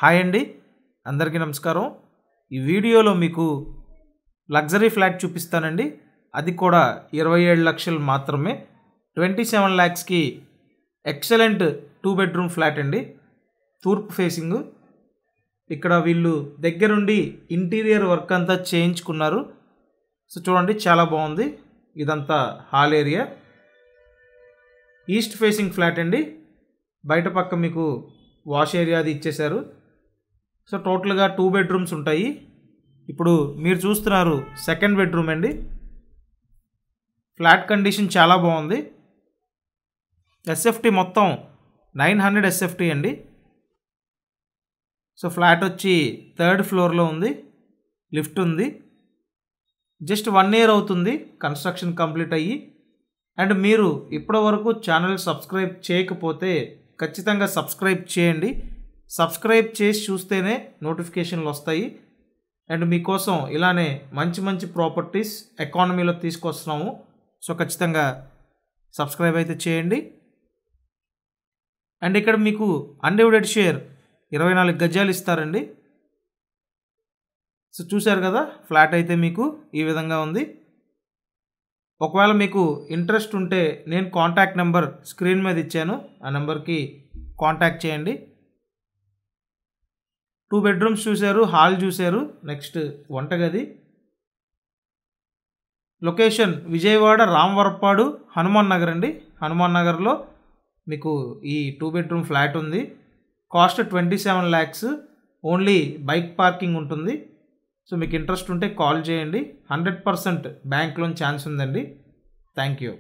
Hi అండి, అందరికీ నమస్కారం. ఈ వీడియోలో మీకు లగ్జరీ ఫ్లాట్ చూపిస్తానండి. అది కూడా 27 లక్షలు మాత్రమే. 27 lakhsకి ఎక్సలెంట్ 2 bedroom ఫ్లాట్ అండి. తూర్పు ఫేసింగ్. ఇక్కడ వీళ్ళు దగ్గరుండి ఇంటీరియర్ వర్క్ అంతా చేయించుకున్నారు. సో చూడండి, చాలా బాగుంది. ఇదంతా hall area. East facing flat అండి. బయట పక్క మీకు వాష్ ఏరియా అది ఇచ్చేశారు. సో టోటల్గా 2 bedrooms ఉంటాయి. ఇప్పుడు మీరు చూస్తున్నారు సెకండ్ బెడ్రూమ్ అండి. ఫ్లాట్ కండిషన్ చాలా బాగుంది. ఎస్ఎఫ్టీ మొత్తం 900 ఎస్ఎఫ్టీ అండి. సో ఫ్లాట్ వచ్చి 3rd floorలో ఉంది. లిఫ్ట్ ఉంది. జస్ట్ 1 year అవుతుంది కన్స్ట్రక్షన్ కంప్లీట్ అయ్యి. అండ్ మీరు ఇప్పటివరకు ఛానల్ సబ్స్క్రైబ్ చేయకపోతే ఖచ్చితంగా సబ్స్క్రైబ్ చేయండి. సబ్స్క్రైబ్ చేసి చూస్తేనే నోటిఫికేషన్లు వస్తాయి. అండ్ మీకోసం ఇలానే మంచి మంచి ప్రాపర్టీస్ ఎకానమీలో తీసుకొస్తున్నాము. సో ఖచ్చితంగా సబ్స్క్రైబ్ అయితే చేయండి. అండ్ ఇక్కడ మీకు అన్డివైడెడ్ షేర్ 24 గజాలు ఇస్తారండి. సో చూశారు కదా, ఫ్లాట్ అయితే మీకు ఈ విధంగా ఉంది. ఒకవేళ మీకు ఇంట్రెస్ట్ ఉంటే నేను కాంటాక్ట్ నెంబర్ స్క్రీన్ మీద ఇచ్చాను, ఆ నెంబర్కి కాంటాక్ట్ చేయండి. 2 bedrooms చూశారు, హాల్ చూశారు. నెక్స్ట్ వంటగది. లొకేషన్ విజయవాడ రామవరపాడు హనుమాన్ నగర్ అండి. హనుమాన్ నగర్లో మీకు ఈ 2 bedroom ఫ్లాట్ ఉంది. Cost 27 lakhs. Only bike parking ఉంటుంది. సో మీకు ఇంట్రెస్ట్ ఉంటే కాల్ చేయండి. 100% బ్యాంక్ లోన్ ఛాన్స్ ఉందండి. Thank you.